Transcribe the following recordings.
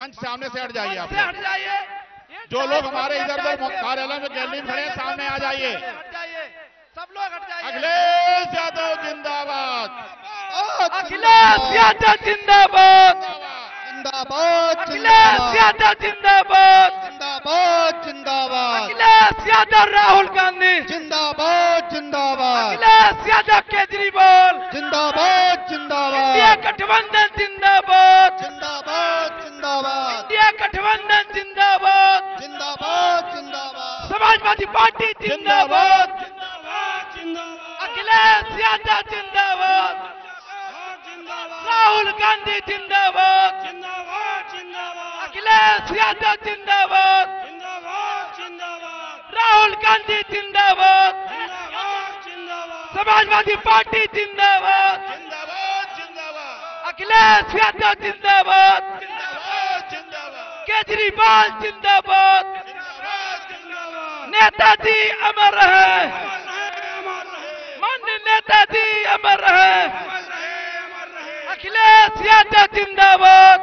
मंच सामने से हट जाइए आप हट जाइए। जो लोग हमारे इधर उधर कार्यालय में गैलरी में खड़े हैं सामने आ जाइए। हट जाइए, सब लोग हट जाइए। अखिलेश यादव जिंदाबाद, अखिलेश यादव जिंदाबाद, जिंदाबाद अखिलेश यादव जिंदाबाद, जिंदाबाद जिंदाबाद अखिलेश यादव राहुल गांधी जिंदाबाद जिंदाबाद अखिलेश यादव केजरीवाल जिंदाबाद जिंदाबाद इंडिया गठबंधन जिंदाबाद, जिंदाबाद जिंदाबाद इंडिया गठबंधन जिंदाबाद, जिंदाबाद जिंदाबाद समाजवादी पार्टी जिंदाबाद, अखिलेश यादव जिंदाबाद, राहुल गांधी जिंदाबाद, अखिलेश यादव जिंदाबाद, राहुल गांधी जिंदाबाद, समाजवादी पार्टी जिंदाबाद, अखिलेश यादव जिंदाबाद, केजरीवाल जिंदाबाद, नेताजी अमर रहे, माननीय नेताजी अमर रहे, अखिलेश यादव जिंदाबाद,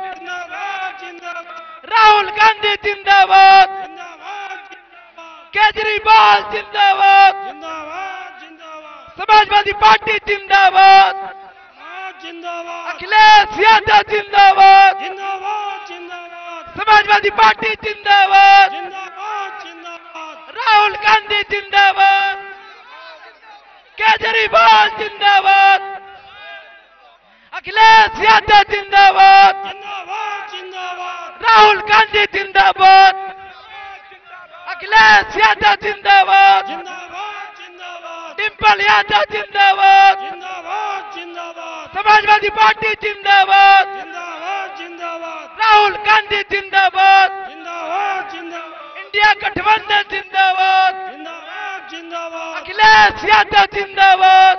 राहुल गांधी जिंदाबाद, केजरीवाल जिंदाबाद, समाजवादी पार्टी जिंदाबाद, अखिलेश यादव जिंदाबाद, समाजवादी पार्टी जिंदाबाद, राहुल गांधी जिंदाबाद, केजरीवाल जिंदाबाद, अखिलेश यादव जिंदाबाद, राहुल गांधी जिंदाबाद, अखिलेश यादव जिंदाबाद, डिम्पल यादव जिंदाबाद, समाजवादी पार्टी जिंदाबाद, राहुल गांधी जिंदाबाद, इंडिया गठबंधन जिंदाबाद, अखिलेश यादव जिंदाबाद,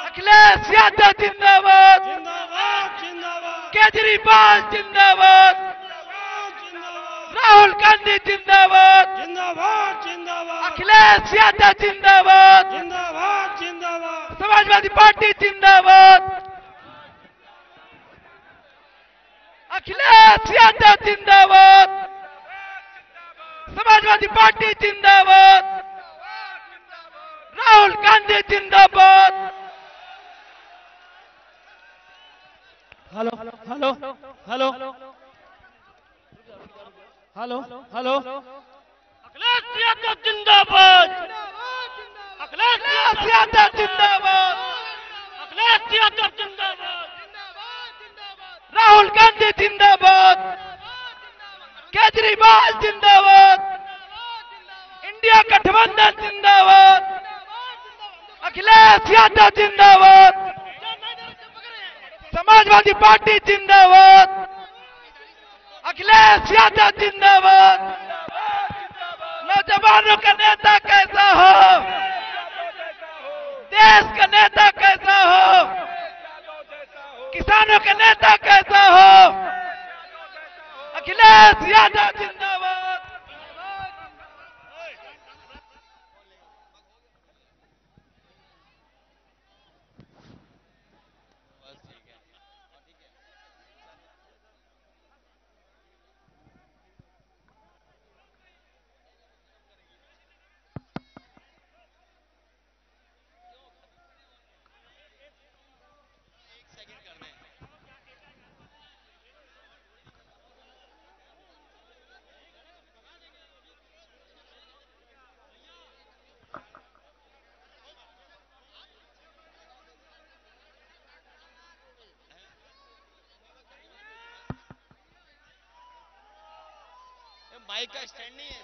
अखिलेश यादव जिंदाबाद, केजरीवाल जिंदाबाद, राहुल गांधी जिंदाबाद, अखिलेश यादव जिंदाबाद, समाजवादी पार्टी जिंदाबाद, अखिलेश यादव जिंदाबाद, समाजवादी पार्टी जिंदाबाद, राहुल गांधी जिंदाबाद। Hello hello hello hello hello Akhilesh Yadav जिंदाबाद, अखिलेश यादव जिंदाबाद, अखिलेश यादव जिंदाबाद, राहुल गांधी जिंदाबाद, केजरीवाल जिंदाबाद, इंडिया गठबंधन जिंदाबाद, अखिलेश यादव जिंदाबाद, समाजवादी पार्टी जिंदाबाद, अखिलेश यादव जिंदाबाद। नौजवानों का नेता कैसा हो, देश का नेता कैसा हो, किसानों का नेता कैसा हो, अखिलेश यादव जिंदाबाद। माइक का स्टैंड नहीं है,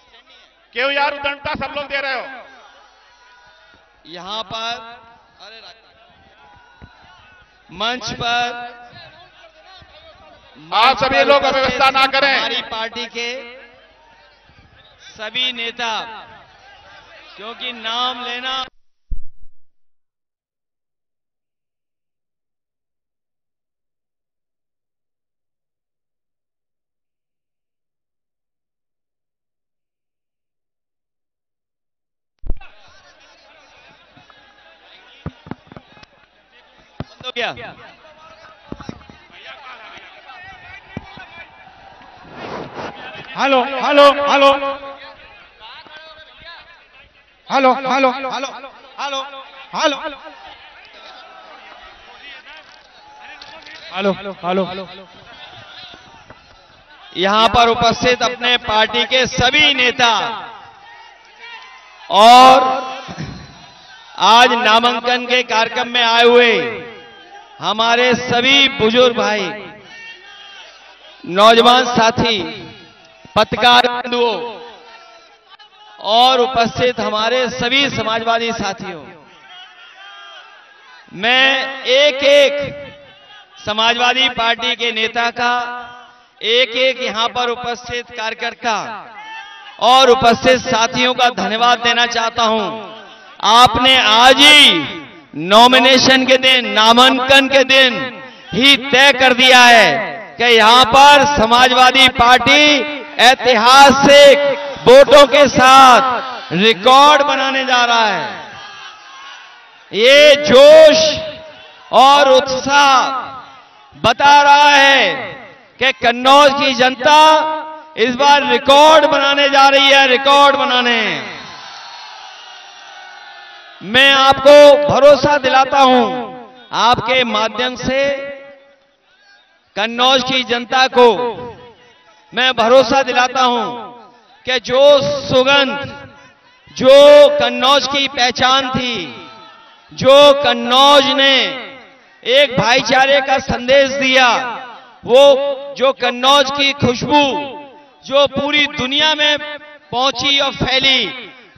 क्यों यार उदंडता सब लोग दे रहे हो? यहाँ पर अरे मंच पर आप सभी लोग अव्यवस्था ना करें। हमारी पार्टी के सभी नेता, क्योंकि नाम लेना बंद हो गया। Hello hello hello hello hello hello hello hello hello hello यहां पर उपस्थित अपने पार्टी के सभी नेता और आज नामांकन के कार्यक्रम में आए हुए हमारे सभी बुजुर्ग भाई, नौजवान साथी, पत्रकार बंधुओं और उपस्थित हमारे सभी समाजवादी साथियों, मैं एक एक समाजवादी पार्टी के नेता का, एक एक यहां पर उपस्थित कार्यकर्ता और उपस्थित साथियों का धन्यवाद देना चाहता हूं। आपने आज ही नॉमिनेशन के दिन, नामांकन के दिन ही तय कर दिया है कि यहां पर समाजवादी पार्टी ऐतिहासिक वोटों के साथ रिकॉर्ड बनाने जा रहा है। ये जोश और उत्साह बता रहा है कि कन्नौज की जनता इस बार रिकॉर्ड बनाने जा रही है, रिकॉर्ड बनाने। मैं आपको भरोसा दिलाता हूं, आपके माध्यम से कन्नौज की जनता को मैं भरोसा दिलाता हूं कि जो सुगंध, जो कन्नौज की पहचान थी, जो कन्नौज ने एक भाईचारे का संदेश दिया, वो जो कन्नौज की खुशबू जो पूरी दुनिया में पहुंची और फैली,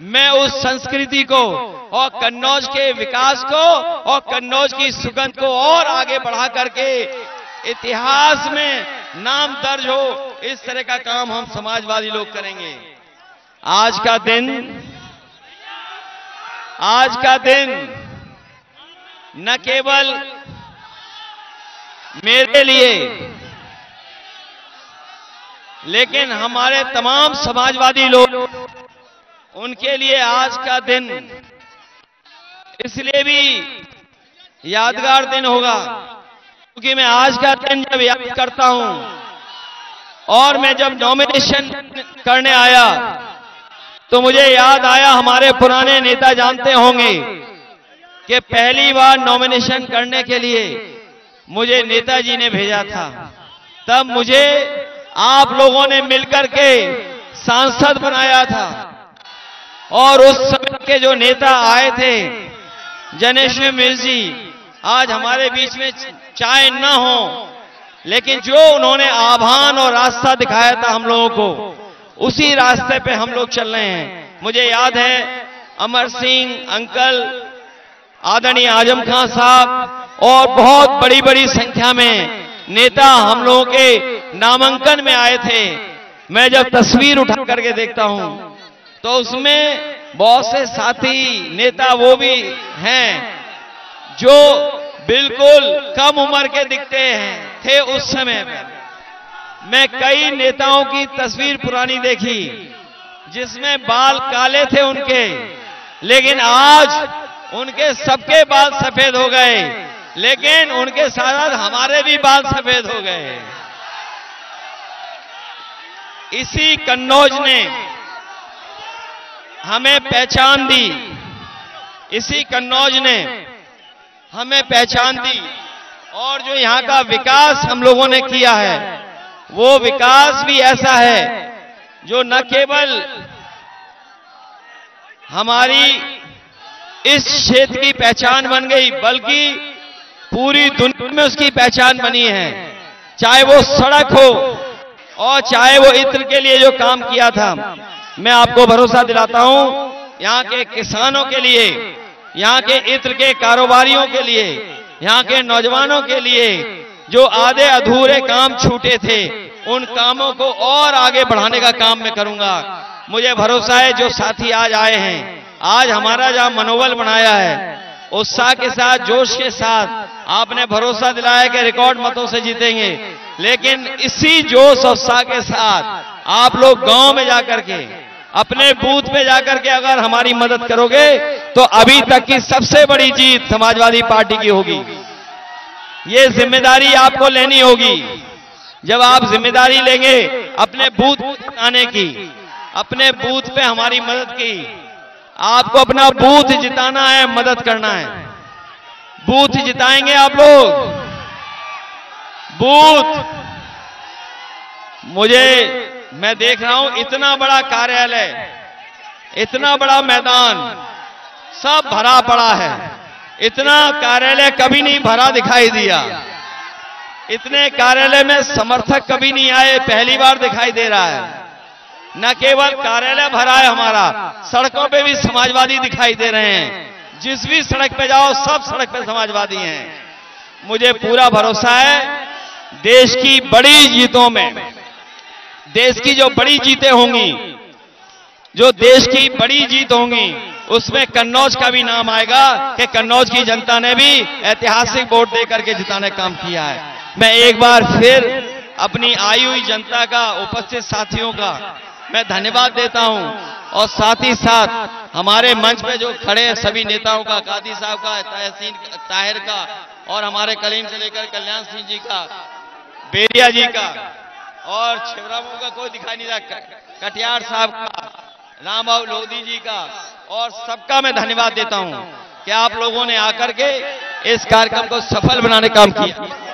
मैं उस संस्कृति को और कन्नौज के विकास को और कन्नौज की सुगंध को और आगे बढ़ा करके इतिहास में नाम दर्ज हो, इस तरह का काम हम समाजवादी लोग करेंगे। आज का दिन न केवल मेरे लिए लेकिन हमारे तमाम समाजवादी लोग, उनके लिए आज का दिन इसलिए भी यादगार दिन होगा क्योंकि मैं आज का दिन जब याद करता हूं और मैं जब नॉमिनेशन करने आया तो मुझे याद आया, हमारे पुराने नेता जानते होंगे कि पहली बार नॉमिनेशन करने के लिए मुझे नेताजी ने भेजा था। तब मुझे आप लोगों ने मिलकर के सांसद बनाया था और उस समय के जो नेता आए थे, जनेश्वर मिश्र जी, आज हमारे बीच में चाहे न हो, लेकिन जो उन्होंने आह्वान और रास्ता दिखाया था हम लोगों को, उसी रास्ते पे हम लोग चल रहे हैं। मुझे याद है अमर सिंह अंकल, आदरणीय आजम खान साहब और बहुत बड़ी बड़ी संख्या में नेता हम लोगों के नामांकन में आए थे। मैं जब तस्वीर उठा करके देखता हूं तो उसमें बहुत से साथी नेता वो भी हैं जो बिल्कुल कम उम्र के दिखते थे उस समय में। मैं कई नेताओं की तस्वीर पुरानी देखी जिसमें बाल काले थे उनके, लेकिन आज उनके सबके बाल सफेद हो गए, लेकिन उनके साथ हमारे भी बाल सफेद हो गए। इसी कन्नौज ने हमें पहचान दी, इसी कन्नौज ने हमें पहचान दी और जो यहाँ का विकास हम लोगों ने किया है वो विकास भी ऐसा है जो न केवल हमारी इस क्षेत्र की पहचान बन गई बल्कि पूरी दुनिया में उसकी पहचान बनी है। चाहे वो सड़क हो और चाहे वो इत्र के लिए जो काम किया था, मैं आपको भरोसा दिलाता हूं, यहाँ के किसानों के लिए, यहाँ के इत्र के कारोबारियों के लिए, यहाँ के नौजवानों के लिए जो आधे अधूरे काम छूटे थे, उन कामों को और आगे बढ़ाने का काम मैं करूंगा। मुझे भरोसा है जो साथी आज आए हैं, आज हमारा जहां मनोबल बनाया है, उत्साह के साथ, जोश के साथ आपने भरोसा दिलाया कि रिकॉर्ड मतों से जीतेंगे, लेकिन इसी जोश और उत्साह के साथ आप लोग गांव में जाकर के, अपने बूथ में जाकर के अगर हमारी मदद करोगे तो अभी तक की सबसे बड़ी जीत समाजवादी पार्टी की होगी। ये जिम्मेदारी आपको लेनी होगी। जब आप जिम्मेदारी लेंगे, अपने बूथ जिताने की, अपने बूथ पे हमारी मदद की। आपको अपना बूथ जिताना है, मदद करना है। बूथ जिताएंगे आप लोग, बूथ। मैं देख रहा हूं इतना बड़ा कार्यालय, इतना बड़ा मैदान सब भरा पड़ा है। इतना कार्यालय कभी नहीं भरा दिखाई दिया। इतने कार्यालय में समर्थक कभी नहीं आए, पहली बार दिखाई दे रहा है। न केवल कार्यालय भरा है हमारा, सड़कों पे भी समाजवादी दिखाई दे रहे हैं। जिस भी सड़क पे जाओ सब सड़क पे समाजवादी हैं। मुझे पूरा भरोसा है देश की बड़ी जीतों में, देश की जो बड़ी जीतें होंगी, जो देश की बड़ी जीत होंगी, उसमें कन्नौज का भी नाम आएगा कि कन्नौज की जनता ने भी ऐतिहासिक वोट देकर के जिताने का काम किया है। मैं एक बार फिर अपनी आई हुई जनता का, उपस्थित साथियों का मैं धन्यवाद देता हूं, और साथ ही साथ हमारे मंच पे जो खड़े सभी नेताओं का, कादी साहब का, तहसीन ताहिर का, और हमारे कलीम से लेकर कल्याण सिंह जी का, बेरिया जी का, और छिबरामऊ का कोई दिखाई नहीं रहा, कटियार साहब का, रामबाबू लोधी जी का, और सबका मैं धन्यवाद देता हूं कि आप लोगों ने आकर के इस कार्यक्रम को सफल बनाने का काम किया।